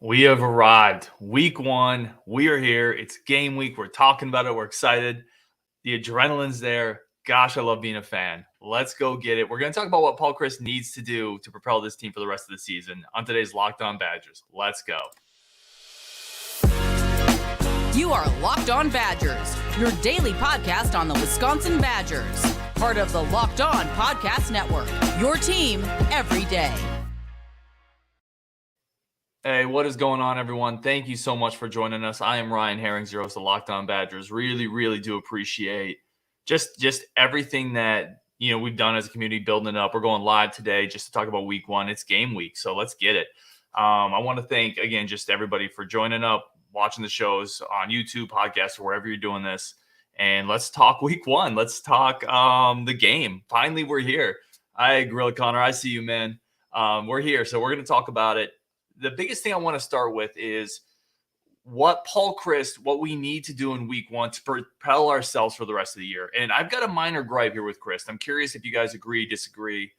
We have arrived. Week one. We are here. It's game week. We're talking about it. We're excited. The adrenaline's there. Gosh, I love being a fan. Let's go get it. We're going to talk about what Paul Chryst needs to do to propel this team for the rest of the season on today's Locked On Badgers. Let's go. You are Locked On Badgers, your daily podcast on the Wisconsin Badgers. Part of the Locked On Podcast Network, your team every day. Hey, what is going on, everyone? Thank you so much for joining us. I am Ryan Herrings, your host of Locked On Badgers. Really do appreciate just everything that we've done as a community, building it up. We're going live today just to talk about week one. It's game week, so let's get it. I want to thank again just everybody for joining up, watching the shows on YouTube, podcasts, or wherever you're doing this. And let's talk week one. Let's talk the game. Finally, we're here. Hi, Gorilla Connor. I see you, man. We're here, so we're going to talk about it. The biggest thing I want to start with is what Paul Chryst, what we need to do in week one to propel ourselves for the rest of the year. And I've got a minor gripe here with Chryst. I'm curious if you guys agree, disagree.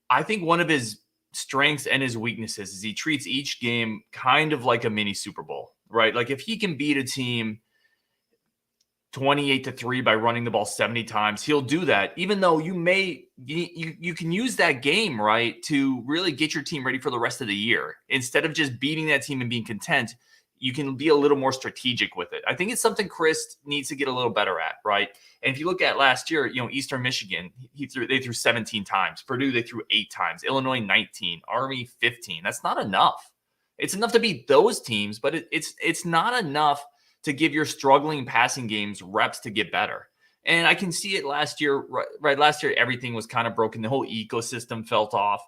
I think one of his strengths and his weaknesses is he treats each game kind of like a mini Super Bowl, right? Like if he can beat a team 28-3 by running the ball 70 times, he'll do that, even though you can use that game, right, to really get your team ready for the rest of the year. Instead of just beating that team and being content, you can be a little more strategic with it. I think it's something Chryst needs to get a little better at, right? And if you look at last year, Eastern Michigan, they threw 17 times. Purdue, they threw 8 times. Illinois, 19. Army, 15. That's not enough. It's enough to beat those teams, but it's not enough to give your struggling passing games reps to get better. And I can see it last year, right? Last year, everything was kind of broken. The whole ecosystem felt off,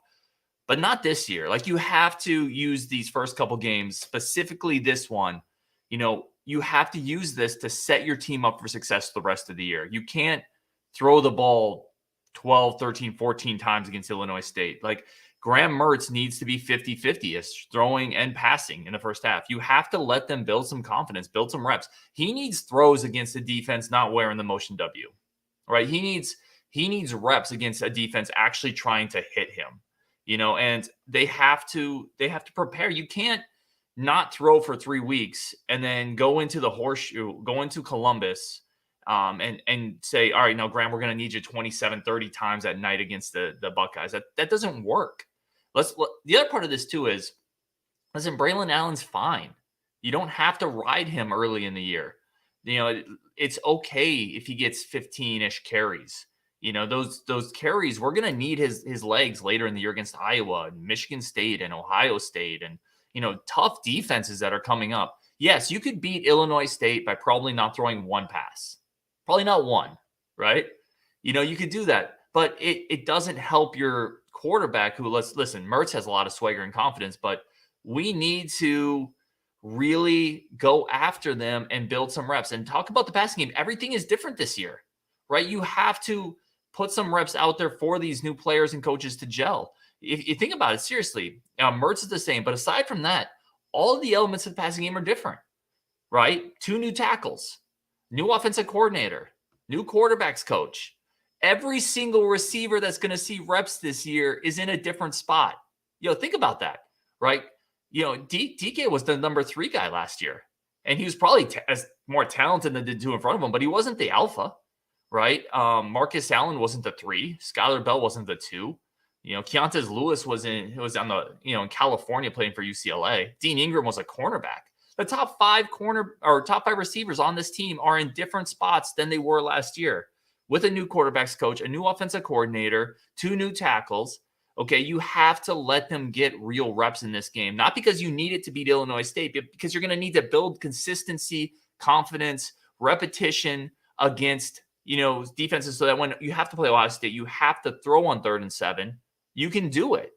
but not this year. Like you have to use these first couple games, specifically this one, you have to use this to set your team up for success the rest of the year. You can't throw the ball 12, 13, 14 times against Illinois State. Like Graham Mertz needs to be 50-50 as throwing and passing in the first half. You have to let them build some confidence, build some reps. He needs throws against a defense not wearing the motion W, right? He needs reps against a defense actually trying to hit him, and they have to prepare. You can't not throw for 3 weeks and then go into the horseshoe, go into Columbus, and say, all right, now Graham, we're going to need you 27, 30 times at night against the Buckeyes. That doesn't work. The other part of this too is, listen, Braylon Allen's fine. You don't have to ride him early in the year. It's okay if he gets 15-ish carries. Those carries, we're going to need his legs later in the year against Iowa and Michigan State and Ohio State and, tough defenses that are coming up. Yes, you could beat Illinois State by probably not throwing one pass. Probably not one, right? You could do that, but it doesn't help your quarterback who, listen, Mertz has a lot of swagger and confidence, but we need to really go after them and build some reps. And talk about the passing game. Everything is different this year, right? You have to put some reps out there for these new players and coaches to gel. If you think about it seriously, Mertz is the same, but aside from that, all of the elements of the passing game are different, right? 2 new tackles, new offensive coordinator, new quarterbacks coach. Every single receiver that's going to see reps this year is in a different spot. Think about that, right? DK was the number 3 guy last year, and he was probably more talented than the 2 in front of him, but he wasn't the alpha, right? Marcus Allen wasn't the 3. Skylar Bell wasn't the 2. Keontae Lewis was in California playing for UCLA. Dean Ingram was a cornerback. The top 5 receivers on this team are in different spots than they were last year, with a new quarterbacks coach, a new offensive coordinator, 2 new tackles. Okay, you have to let them get real reps in this game, not because you need it to beat Illinois State, but because you're going to need to build consistency, confidence, repetition against, defenses, so that when you have to play Ohio State, you have to throw on 3rd and 7. You can do it.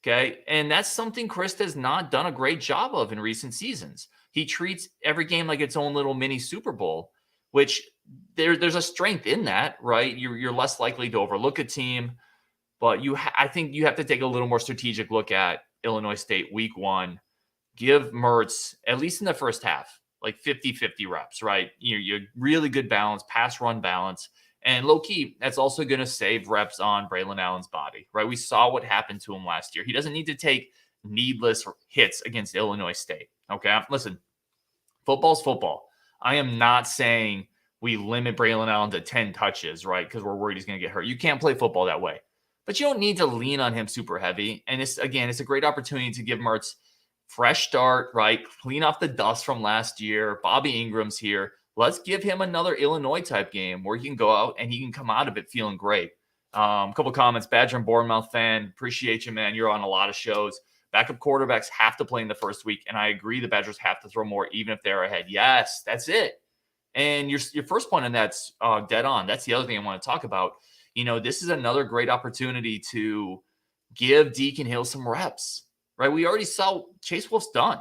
Okay. And that's something Chryst has not done a great job of in recent seasons. He treats every game like its own little mini Super Bowl, which there's a strength in that, right? You're less likely to overlook a team, but I think you have to take a little more strategic look at Illinois State week one. Give Mertz, at least in the first half, like 50-50 reps, right? You're really good balance, pass run balance. And low key, that's also going to save reps on Braylon Allen's body, right? We saw what happened to him last year. He doesn't need to take needless hits against Illinois State. Okay, listen, football's football. I am not saying we limit Braylon Allen to 10 touches, right? Because we're worried he's going to get hurt. You can't play football that way. But you don't need to lean on him super heavy. And it's a great opportunity to give Mertz fresh start, right? Clean off the dust from last year. Bobby Ingram's here. Let's give him another Illinois type game where he can go out and he can come out of it feeling great. A couple comments. Badger and Bournemouth fan. Appreciate you, man. You're on a lot of shows. Backup quarterbacks have to play in the first week. And I agree the Badgers have to throw more even if they're ahead. Yes, that's it. And your first point on that's dead on. That's the other thing I want to talk about. This is another great opportunity to give Deacon Hill some reps, right? We already saw Chase Wolf's done.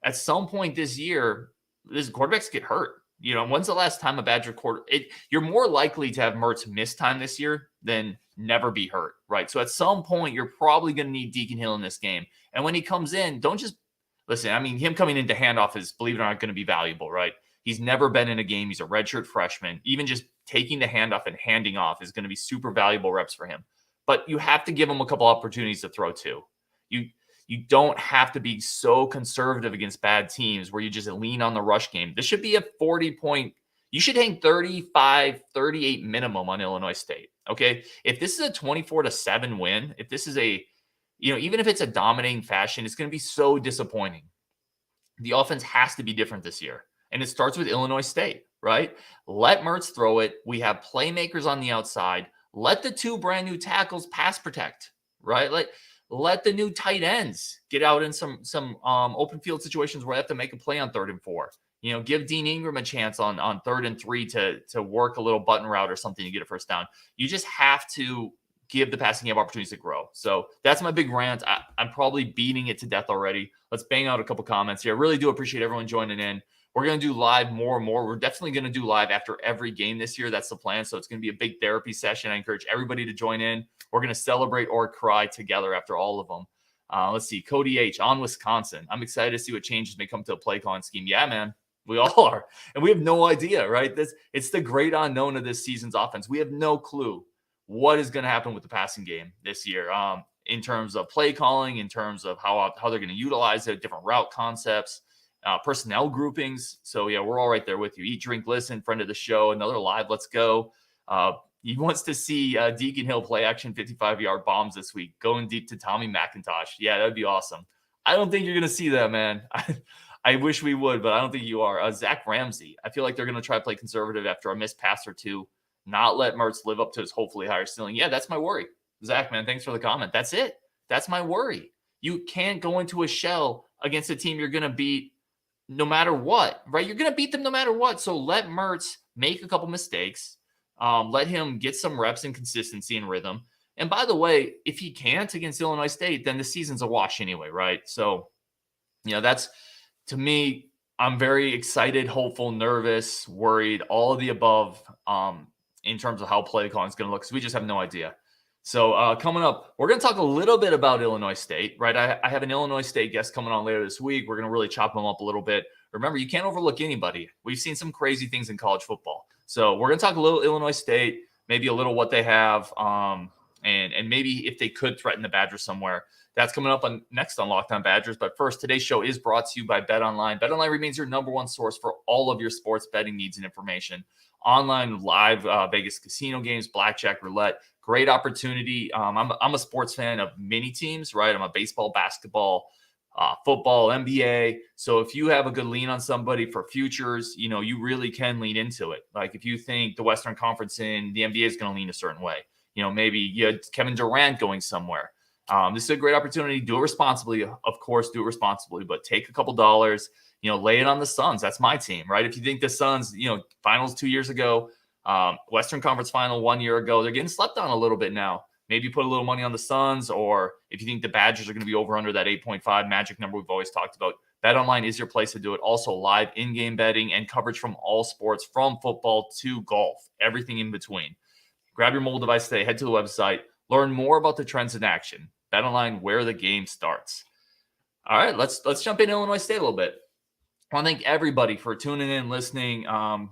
At some point this year, these quarterbacks get hurt. When's the last time a Badger you're more likely to have Mertz miss time this year than never be hurt, right? So at some point, you're probably going to need Deacon Hill in this game. And when he comes in, don't just listen. I mean, him coming into handoff is, believe it or not, going to be valuable, right? He's never been in a game. He's a redshirt freshman. Even just taking the handoff and handing off is going to be super valuable reps for him. But you have to give him a couple opportunities to throw to. You don't have to be so conservative against bad teams where you just lean on the rush game. This should be a 40-point. You should hang 35, 38 minimum on Illinois State. Okay. If this is a 24-7 win, if this is even if it's a dominating fashion, it's going to be so disappointing. The offense has to be different this year. And it starts with Illinois State, right? Let Mertz throw it. We have playmakers on the outside. Let the two brand new tackles pass protect, right? Let the new tight ends get out in some open field situations where they have to make a play on 3rd and 4. Give Dean Ingram a chance on 3rd and 3 to work a little button route or something to get a first down. You just have to give the passing game opportunities to grow. So that's my big rant. I'm probably beating it to death already. Let's bang out a couple comments here. I really do appreciate everyone joining in. We're going to do live more and more. We're definitely going to do live after every game this year. That's the plan. So it's going to be a big therapy session. I encourage everybody to join in. We're going to celebrate or cry together after all of them. Let's see. Cody H. on Wisconsin. I'm excited to see what changes may come to a play calling scheme. Yeah, man. We all are. And we have no idea, right? It's the great unknown of this season's offense. We have no clue what is going to happen with the passing game this year in terms of play calling, in terms of how they're going to utilize it, different route concepts. Personnel groupings. So yeah, we're all right there with you. Eat, drink, listen, friend of the show, another live. Let's go. He wants to see Deacon Hill play action 55-yard bombs this week, going deep to Tommy McIntosh. Yeah, that'd be awesome. I don't think you're going to see that, man. I wish we would, but I don't think you are. Zach Ramsey. I feel like they're going to try to play conservative after a missed pass or two, not let Mertz live up to his hopefully higher ceiling. Yeah, that's my worry. Zach, man, thanks for the comment. That's it. That's my worry. You can't go into a shell against a team you're going to beat no matter what, right? You're going to beat them no matter what. So let Mertz make a couple mistakes. Let him get some reps and consistency and rhythm. And by the way, if he can't against Illinois State, then the season's a wash anyway, right? So, that's, to me, I'm very excited, hopeful, nervous, worried, all of the above in terms of how play calling is going to look, because we just have no idea. So coming up, we're going to talk a little bit about Illinois State, right? I have an Illinois State guest coming on later this week. We're going to really chop them up a little bit. Remember, you can't overlook anybody. We've seen some crazy things in college football. So we're going to talk a little Illinois State, maybe a little what they have, and maybe if they could threaten the Badgers somewhere. That's coming up next on Locked On Badgers. But first, today's show is brought to you by BetOnline. BetOnline remains your number one source for all of your sports betting needs and information. Online, live Vegas casino games, blackjack, roulette. Great opportunity. I'm a sports fan of many teams, right? I'm a baseball, basketball, football, NBA. So if you have a good lean on somebody for futures, you really can lean into it. Like if you think the Western Conference in the NBA is going to lean a certain way, maybe you had Kevin Durant going somewhere. This is a great opportunity. Do it responsibly. Of course, do it responsibly, but take a couple dollars, lay it on the Suns. That's my team, right? If you think the Suns, finals 2 years ago, Western Conference final 1 year ago, they're getting slept on a little bit now. Maybe put a little money on the Suns, or if you think the Badgers are going to be over under that 8.5 magic number we've always talked about, BetOnline is your place to do it. Also live in-game betting and coverage from all sports, from football to golf, everything in between. Grab your mobile device today, head to the website, learn more about the trends in action. BetOnline, where the game starts. All right, let's jump into Illinois State a little bit. I want to thank everybody for tuning in, listening.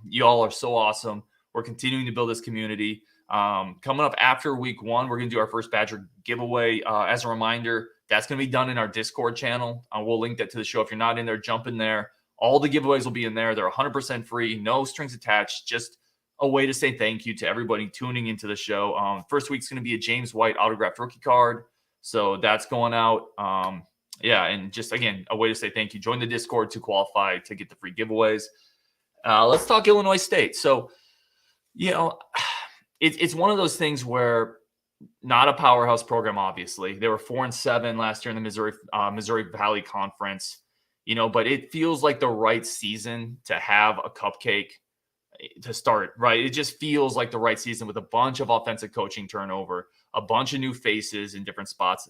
You all are so awesome. We're continuing to build this community. Coming up after week 1, we're going to do our first Badger giveaway. As a reminder, that's going to be done in our Discord channel. We'll link that to the show. If you're not in there, jump in there. All the giveaways will be in there. They're 100% free, no strings attached, just a way to say thank you to everybody tuning into the show. First week's going to be a James White autographed rookie card. So that's going out. And just, again, a way to say thank you. Join the Discord to qualify to get the free giveaways. Let's talk Illinois State. So, it's one of those things where not a powerhouse program, obviously. They were 4-7 last year in the Missouri Valley Conference, but it feels like the right season to have a cupcake to start, right? It just feels like the right season with a bunch of offensive coaching turnover, a bunch of new faces in different spots.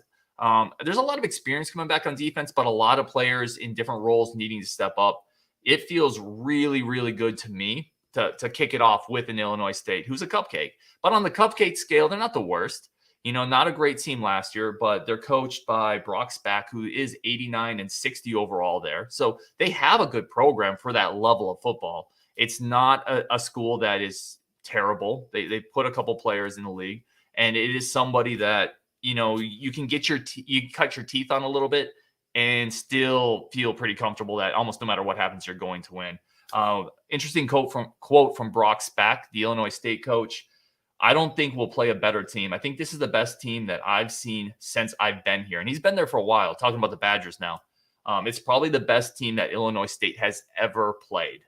There's a lot of experience coming back on defense, but a lot of players in different roles needing to step up. It feels really, really good to me to kick it off with an Illinois State, who's a cupcake. But on the cupcake scale, they're not the worst. Not a great team last year, but they're coached by Brock Spack, who is 89 and 60 overall there. So they have a good program for that level of football. It's not a school that is terrible. They put a couple players in the league, and it is somebody that, you can get you cut your teeth on a little bit and still feel pretty comfortable that almost no matter what happens, you're going to win. Interesting quote from Brock Spack, the Illinois State coach. I don't think we'll play a better team. I think this is the best team that I've seen since I've been here. And he's been there for a while, talking about the Badgers now. It's probably the best team that Illinois State has ever played.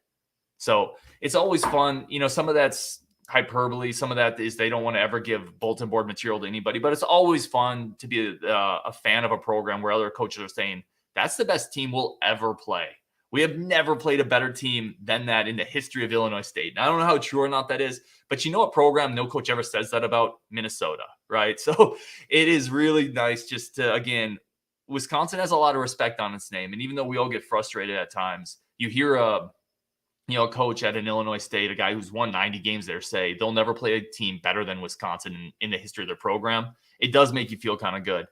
So it's always fun. Some of that's hyperbole. Some of that is they don't want to ever give bulletin board material to anybody. But it's always fun to be a fan of a program where other coaches are saying, that's the best team we'll ever play. We have never played a better team than that in the history of Illinois State. And I don't know how true or not that is, but what program no coach ever says that about? Minnesota, right? So it is really nice just to, again, Wisconsin has a lot of respect on its name. And even though we all get frustrated at times, you hear a coach at an Illinois State, a guy who's won 90 games there, say they'll never play a team better than Wisconsin in the history of their program. It does make you feel kind of good.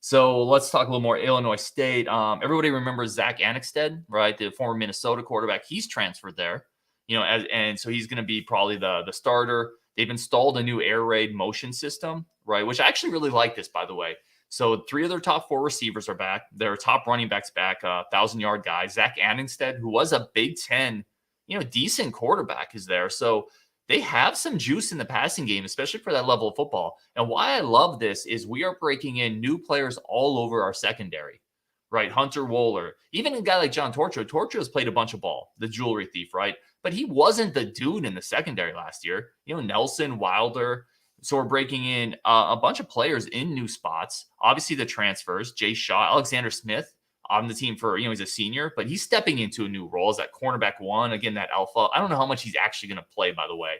So let's talk a little more Illinois State. Everybody remembers Zach Annexstad, right? The former Minnesota quarterback. He's transferred there, and so he's going to be probably the starter. They've installed a new air raid motion system, right? Which I actually really like this, by the way. So 3 of their top 4 receivers are back. Their top running backs back, 1,000-yard guy. Zach Annexstad, who was a Big Ten, decent quarterback, is there. So they have some juice in the passing game, especially for that level of football. And why I love this is we are breaking in new players all over our secondary, right? Hunter Wohler, even a guy like John Torcho. Torcho's played a bunch of ball, the jewelry thief, right? But he wasn't the dude in the secondary last year. Nelson, Wilder. So we're breaking in a bunch of players in new spots. Obviously the transfers, Jay Shaw, Alexander Smith on the team for, he's a senior, but he's stepping into a new role as that cornerback 1. Again, that alpha. I don't know how much he's actually going to play, by the way.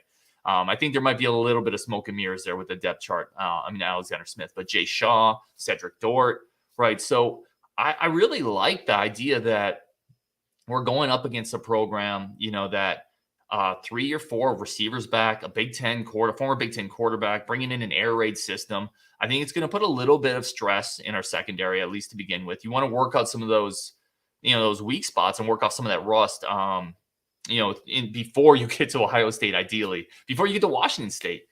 I think there might be a little bit of smoke and mirrors there with the depth chart. Alexander Smith, but Jay Shaw, Cedric Dort, right? So I really like the idea that we're going up against a program, that 3 or 4 receivers back, former Big Ten quarterback, bringing in an air raid system. I think it's going to put a little bit of stress in our secondary, at least to begin with. You want to work out some of those, those weak spots and work off some of that rust, before you get to Ohio State, ideally, before you get to Washington State,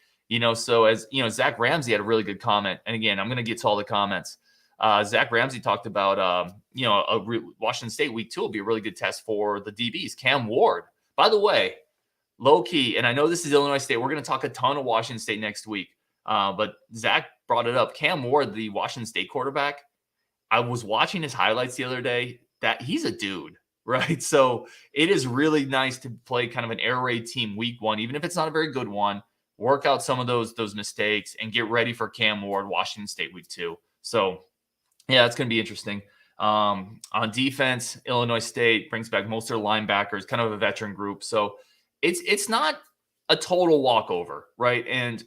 So as Zach Ramsey had a really good comment. And again, I'm going to get to all the comments. Zach Ramsey talked about, Washington State week 2 will be a really good test for the DBs. Cam Ward, by the way, low key, and I know this is Illinois State. We're going to talk a ton of Washington State next week. But Zach brought it up. Cam Ward, the Washington State quarterback, I was watching his highlights the other day. That he's a dude, right? So it is really nice to play kind of an air raid team week 1, even if it's not a very good one. Work out some of those mistakes and get ready for Cam Ward, Washington State week 2. So yeah, it's going to be interesting. On defense, Illinois State brings back most of their linebackers, kind of a veteran group. So it's not a total walkover, right? And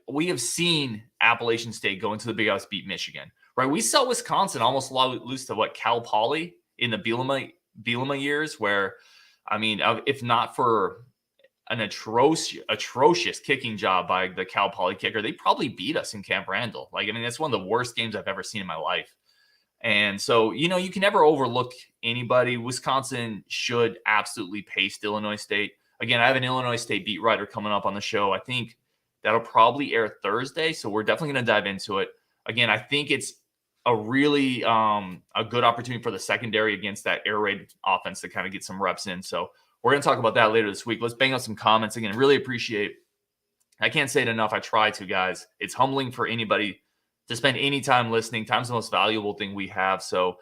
we have seen Appalachian State go into the Big House beat Michigan, right? We saw Wisconsin almost lose to Cal Poly in the Bielema years, where, if not for an atrocious kicking job by the Cal Poly kicker, they probably beat us in Camp Randall. That's one of the worst games I've ever seen in my life. And so, you can never overlook anybody. Wisconsin should absolutely pace Illinois State. Again, I have an Illinois State beat writer coming up on the show. I think That'll probably air Thursday, so we're definitely going to dive into it. Again, I think it's a really a good opportunity for the secondary against that air raid offense to kind of get some reps in. So we're going to talk about that later this week. Let's bang out some comments. Again, really appreciate, I can't say it enough. I try to, guys. It's humbling for anybody to spend any time listening. Time's the most valuable thing we have. So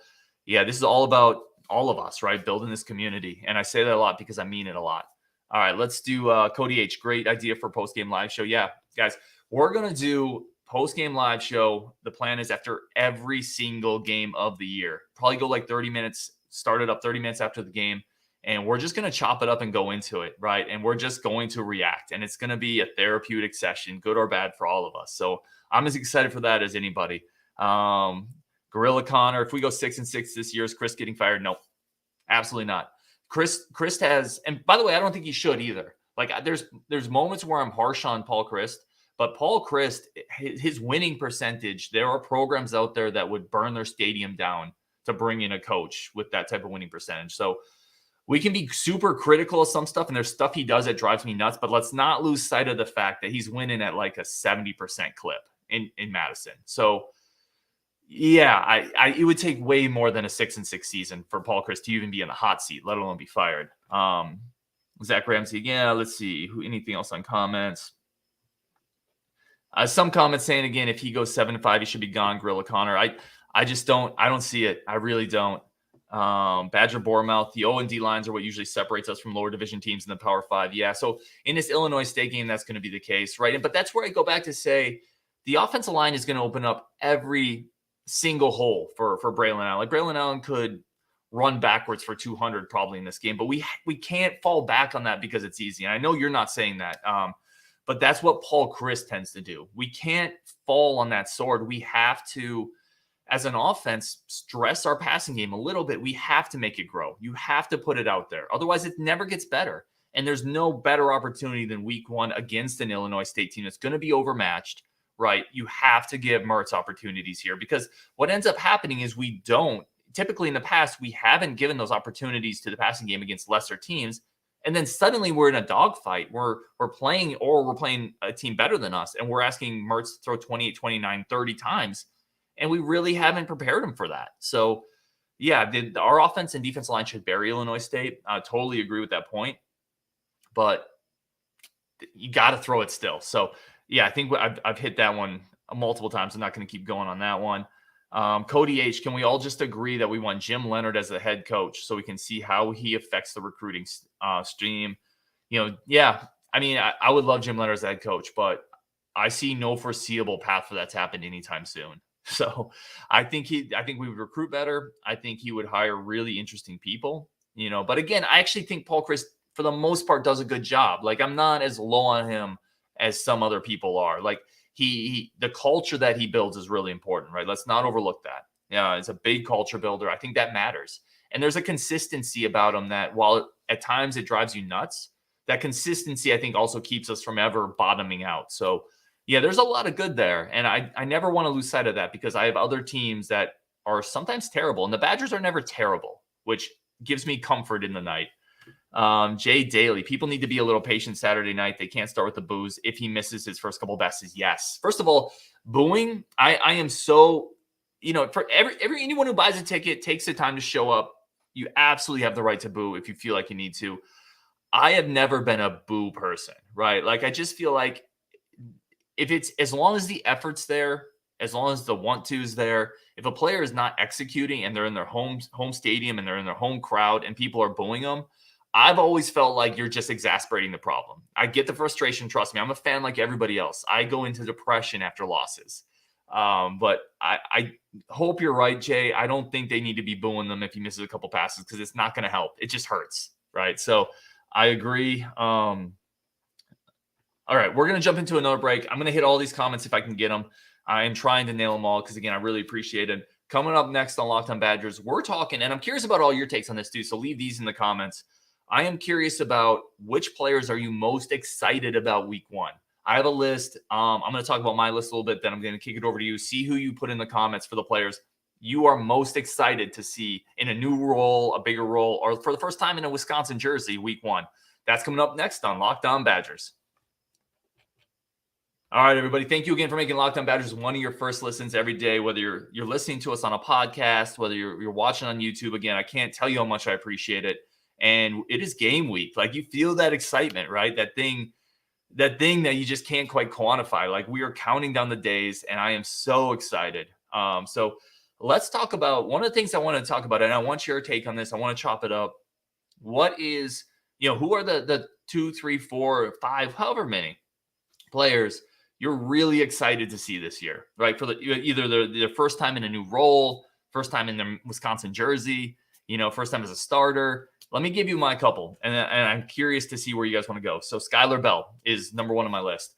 yeah, this is all about all of us, right? Building this community. And I say that a lot because I mean it a lot. All right, let's do Cody H. Great idea for post-game live show. Yeah, guys, we're going to do post-game live show. The plan is after every single game of the year. Probably go like 30 minutes, start it up 30 minutes after the game. And we're just going to chop it up and go into it, right? And we're just going to react. And it's going to be a therapeutic session, good or bad for all of us. So I'm as excited for that as anybody. Gorilla Connor, if we go 6-6 this year, is Chryst getting fired? Nope, absolutely not. Chryst has, and by the way, I don't think he should either. Like there's moments where I'm harsh on Paul Chryst, but Paul Chryst, his winning percentage, there are programs out there that would burn their stadium down to bring in a coach with that type of winning percentage. So we can be super critical of some stuff, and there's stuff he does that drives me nuts, but let's not lose sight of the fact that he's winning at like a 70% clip in Madison. So yeah, it would take way more than a 6-6 season for Paul Chryst to even be in the hot seat, let alone be fired. Zach Ramsey, yeah, let's see. Anything else on comments? Some comments saying, again, if he goes 7-5, he should be gone, Gorilla Connor. I just don't see it. I really don't. Badger Bournemouth, the O&D lines are what usually separates us from lower division teams in the Power 5. Yeah, so in this Illinois State game, that's going to be the case, right? But that's where I go back to say the offensive line is going to open up every single hole for Braylon Allen. Like Braylon Allen could run backwards for 200 probably in this game, but we can't fall back on that because it's easy. And I know you're not saying that, but that's what Paul Chryst tends to do. We can't fall on that sword. We have to, as an offense, stress our passing game a little bit. We have to make it grow. You have to put it out there. Otherwise, it never gets better. And there's no better opportunity than week 1 against an Illinois State team that's going to be overmatched, right? You have to give Mertz opportunities here, because what ends up happening is we don't. Typically in the past, we haven't given those opportunities to the passing game against lesser teams. And then suddenly we're in a dogfight. We're playing a team better than us, and we're asking Mertz to throw 28, 29, 30 times. And we really haven't prepared him for that. So, yeah, our offense and defensive line should bury Illinois State. I totally agree with that point. But you got to throw it still. So, yeah, I think I've hit that one multiple times. I'm not going to keep going on that one. Cody H., can we all just agree that we want Jim Leonhard as the head coach so we can see how he affects the recruiting stream? Yeah, I mean, I would love Jim Leonhard as the head coach, but I see no foreseeable path for that to happen anytime soon. So I think we would recruit better. I think he would hire really interesting people, but again, I actually think Paul Chryst, for the most part, does a good job. Like, I'm not as low on him as some other people are. Like, the culture that he builds is really important, right? Let's not overlook that. Yeah, it's a big culture builder. I think that matters. And there's a consistency about him that, while at times it drives you nuts, that consistency, I think, also keeps us from ever bottoming out. So yeah, there's a lot of good there. And I never want to lose sight of that, because I have other teams that are sometimes terrible. And the Badgers are never terrible, which gives me comfort in the night. Jay Daly, people need to be a little patient Saturday night. They can't start with the boos. If he misses his first couple bests, yes. First of all, booing, I am so, for anyone who buys a ticket, takes the time to show up, you absolutely have the right to boo if you feel like you need to. I have never been a boo person, right? Like, I just feel like, if it's, as long as the effort's there, as long as the want to is there, if a player is not executing and they're in their home stadium and they're in their home crowd and people are booing them, I've always felt like you're just exasperating the problem. I get the frustration. Trust me, I'm a fan like everybody else. I go into depression after losses. But I hope you're right, Jay. I don't think they need to be booing them if he misses a couple passes, because it's not going to help. It just hurts, right? So I agree. All right, we're going to jump into another break. I'm going to hit all these comments if I can get them. I am trying to nail them all because, again, I really appreciate it. Coming up next on Locked On Badgers, we're talking, and I'm curious about all your takes on this too, so leave these in the comments. I am curious about which players are you most excited about week 1. I have a list. I'm going to talk about my list a little bit, then I'm going to kick it over to you. See who you put in the comments for the players you are most excited to see in a new role, a bigger role, or for the first time in a Wisconsin jersey week 1. That's coming up next on Locked On Badgers. All right, everybody. Thank you again for making Locked On Badgers one of your first listens every day, whether you're listening to us on a podcast, whether you're watching on YouTube. Again, I can't tell you how much I appreciate it. And it is game week. Like, you feel that excitement, right? That thing that you just can't quite quantify. Like, we are counting down the days, and I am so excited. So let's talk about one of the things I want to talk about, and I want your take on this. I want to chop it up. What is, who are the 2, 3, 4, 5, however many players you're really excited to see this year, right? For either the first time in a new role, first time in the Wisconsin jersey, first time as a starter. Let me give you my couple, and I'm curious to see where you guys want to go. So Skylar Bell is number one on my list.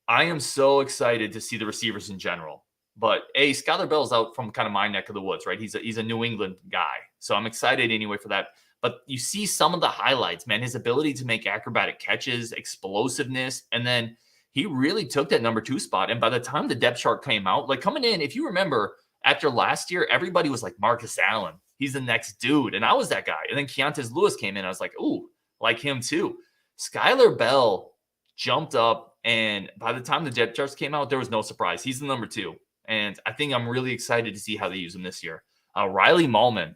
I am so excited to see the receivers in general. But Skylar Bell's out from kind of my neck of the woods, right? He's a New England guy. So I'm excited anyway for that. But you see some of the highlights, man, his ability to make acrobatic catches, explosiveness, and then he really took that number 2 spot. And by the time the depth chart came out, like coming in, if you remember, after last year, everybody was like, Marcus Allen, he's the next dude. And I was that guy. And then Keontae Lewis came in. I was like, ooh, like him too. Skylar Bell jumped up. And by the time the depth charts came out, there was no surprise. He's the number 2. And I think I'm really excited to see how they use him this year. Riley Mullman.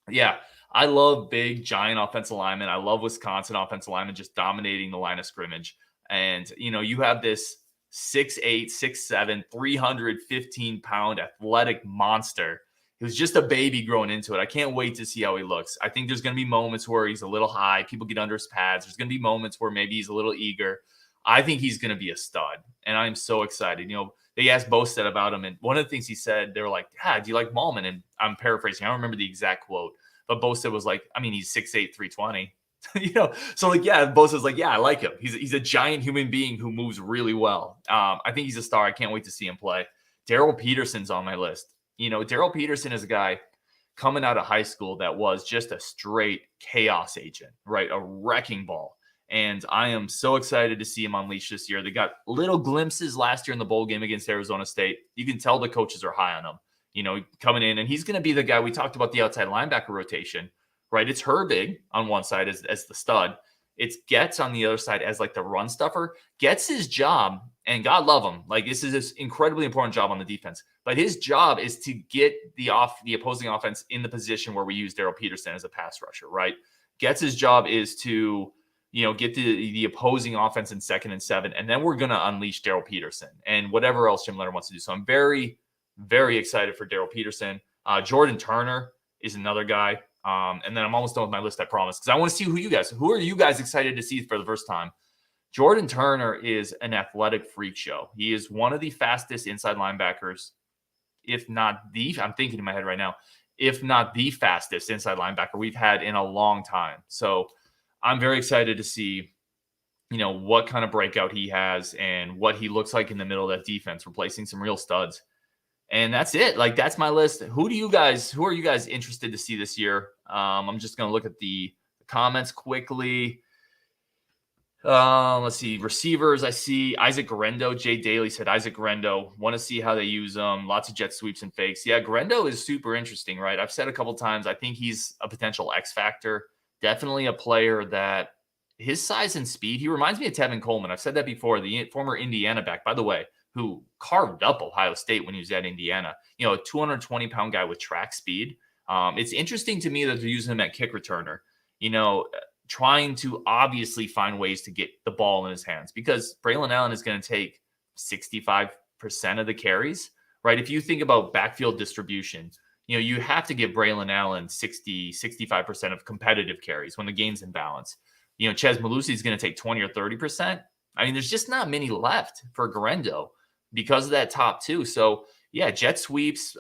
Yeah, I love big, giant offensive linemen. I love Wisconsin offensive linemen just dominating the line of scrimmage. And, you have this 6'8", 6'7", 315-pound athletic monster. He was just a baby growing into it. I can't wait to see how he looks. I think there's going to be moments where he's a little high. People get under his pads. There's going to be moments where maybe he's a little eager. I think he's going to be a stud. And I'm so excited. They asked Bostead about him. And one of the things he said, they were like, do you like Mullman? And I'm paraphrasing. I don't remember the exact quote. But Bostead was like, he's 6'8", 320. So Bosa was like, I like him. He's a giant human being who moves really well. I think he's a star. I can't wait to see him play. Daryl Peterson's on my list. Daryl Peterson is a guy coming out of high school that was just a straight chaos agent, right? A wrecking ball. And I am so excited to see him unleash this year. They got little glimpses last year in the bowl game against Arizona State. You can tell the coaches are high on him, coming in, and he's going to be the guy. We talked about the outside linebacker rotation. Right, it's Herbig on one side as the stud. It's Getz on the other side as like the run stuffer. Getz's job, and God love him, like this is this incredibly important job on the defense. But his job is to get the opposing offense in the position where we use Daryl Peterson as a pass rusher. Right, Getz's job is to get the opposing offense in 2nd and 7, and then we're gonna unleash Daryl Peterson and whatever else Jim Leonhard wants to do. So I'm very, very excited for Daryl Peterson. Jordan Turner is another guy. And then I'm almost done with my list, I promise, because I want to see who are you guys excited to see for the first time? Jordan Turner is an athletic freak show. He is one of the fastest inside linebackers, if not I'm thinking in my head right now, if not the fastest inside linebacker we've had in a long time. So I'm very excited to see, what kind of breakout he has and what he looks like in the middle of that defense, replacing some real studs. And that's it. Like, that's my list. Who are you guys interested to see this year? I'm just going to look at the comments quickly. Let's see. Receivers, I see Isaac Guerendo. Jay Daly said Isaac Guerendo. Want to see how they use them. Lots of jet sweeps and fakes. Yeah, Guerendo is super interesting, right? I've said a couple times, I think he's a potential X factor. Definitely a player that his size and speed, he reminds me of Tevin Coleman. I've said that before, the former Indiana back, by the way, who carved up Ohio State when he was at Indiana. A 220-pound guy with track speed. It's interesting to me that they're using him at kick returner, trying to obviously find ways to get the ball in his hands, because Braylon Allen is going to take 65% of the carries, right? If you think about backfield distribution, you have to give Braylon Allen 65% of competitive carries when the game's in balance. Ches Malusi is going to take 20 or 30%. There's just not many left for Guerendo because of that top 2. So, yeah, jet sweeps,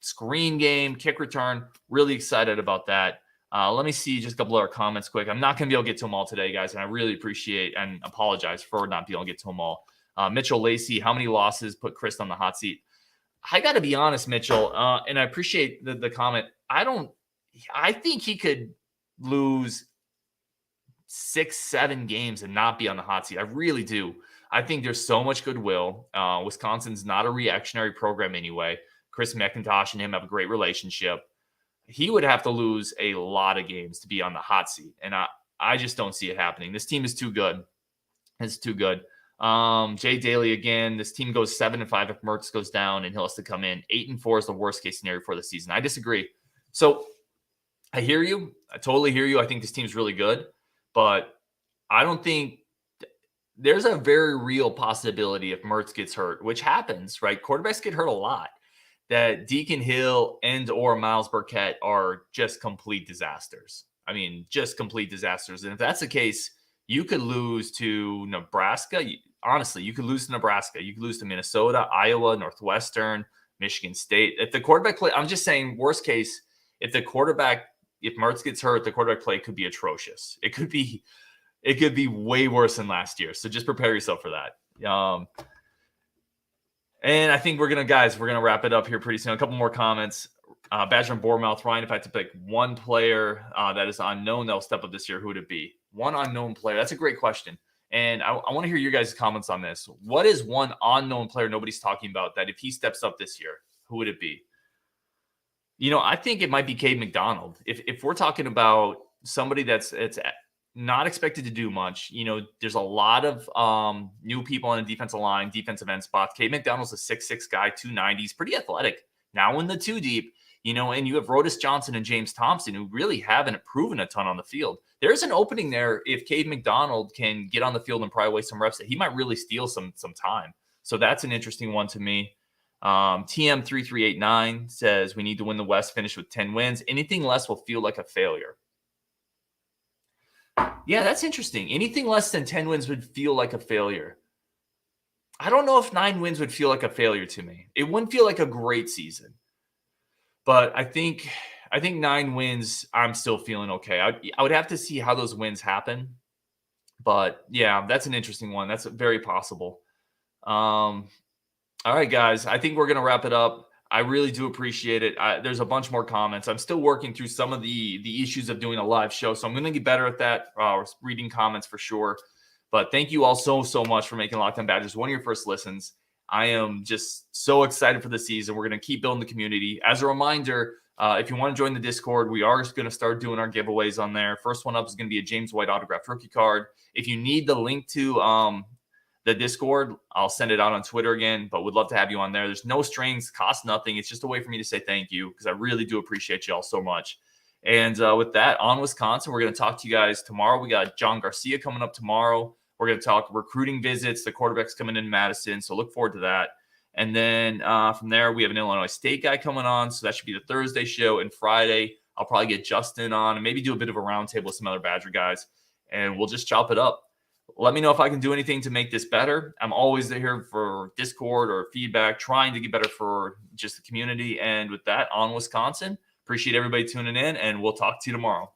screen game, kick return. Really excited about that. Let me see just a couple other comments quick. I'm not going to be able to get to them all today, guys, and I really appreciate and apologize for not being able to get to them all. Mitchell Lacey, how many losses put Chryst on the hot seat? I got to be honest, Mitchell, and I appreciate the comment. I think he could lose 6-7 games and not be on the hot seat. I really do. I think there's so much goodwill. Wisconsin's not a reactionary program anyway. Chris McIntosh and him have a great relationship. He would have to lose a lot of games to be on the hot seat. And I just don't see it happening. This team is too good. It's too good. Jay Daly again. This team goes 7-5 if Mertz goes down and he'll have to come in. 8-4 is the worst case scenario for the season. I disagree. So I hear you. I totally hear you. I think this team's really good, but I don't think there's a very real possibility if Mertz gets hurt, which happens, right? Quarterbacks get hurt a lot, that Deacon Hill and or Miles Burkett are just complete disasters. I mean, just complete disasters. And if that's the case, you could lose to Nebraska. Honestly, you could lose to Nebraska. You could lose to Minnesota, Iowa, Northwestern, Michigan State. If the quarterback play, I'm just saying, worst case, if Mertz gets hurt, the quarterback play could be atrocious. It could be way worse than last year. So just prepare yourself for that. And I think we're going to wrap it up here pretty soon. A couple more comments. Badger and Bournemouth. Ryan, if I had to pick one player that is unknown that'll step up this year, who would it be? One unknown player. That's a great question. And I want to hear your guys' comments on this. What is one unknown player nobody's talking about that if he steps up this year, who would it be? I think it might be Cade McDonald. If we're talking about somebody that's not expected to do much, there's a lot of new people on the defensive line, defensive end spots. Cade McDonald's a 6'6" guy, 290. He's pretty athletic. Now in the 2 deep, and you have Rodis Johnson and James Thompson, who really haven't proven a ton on the field. There's an opening there if Cade McDonald can get on the field and probably waste some reps. He might really steal some time. So that's an interesting one to me. TM3389 says we need to win the West, finish with 10 wins. Anything less will feel like a failure. Yeah, that's interesting. Anything less than 10 wins would feel like a failure. I don't know if 9 wins would feel like a failure to me. It wouldn't feel like a great season. But I think 9 wins, I'm still feeling okay. I would have to see how those wins happen. But yeah, that's an interesting one. That's very possible. All right, guys. I think we're going to wrap it up. I really do appreciate it. There's a bunch more comments. I'm still working through some of the issues of doing a live show, so I'm going to get better at that, reading comments for sure. But thank you all so much for making Locked On Badgers one of your first listens. I am just so excited for the season. We're going to keep building the community. As a reminder, if you want to join the Discord, we are going to start doing our giveaways on there. First one up is going to be a James White autographed rookie card. If you need the link to the Discord, I'll send it out on Twitter again, but would love to have you on there. There's no strings, costs nothing. It's just a way for me to say thank you because I really do appreciate you all so much. And with that, on Wisconsin, we're going to talk to you guys tomorrow. We got John Garcia coming up tomorrow. We're going to talk recruiting visits. The quarterback's coming in Madison, so look forward to that. And then from there, we have an Illinois State guy coming on, so that should be the Thursday show. And Friday, I'll probably get Justin on and maybe do a bit of a roundtable with some other Badger guys, and we'll just chop it up. Let me know if I can do anything to make this better. I'm always here for Discord or feedback, trying to get better for just the community. And with that, on Wisconsin, appreciate everybody tuning in, and we'll talk to you tomorrow.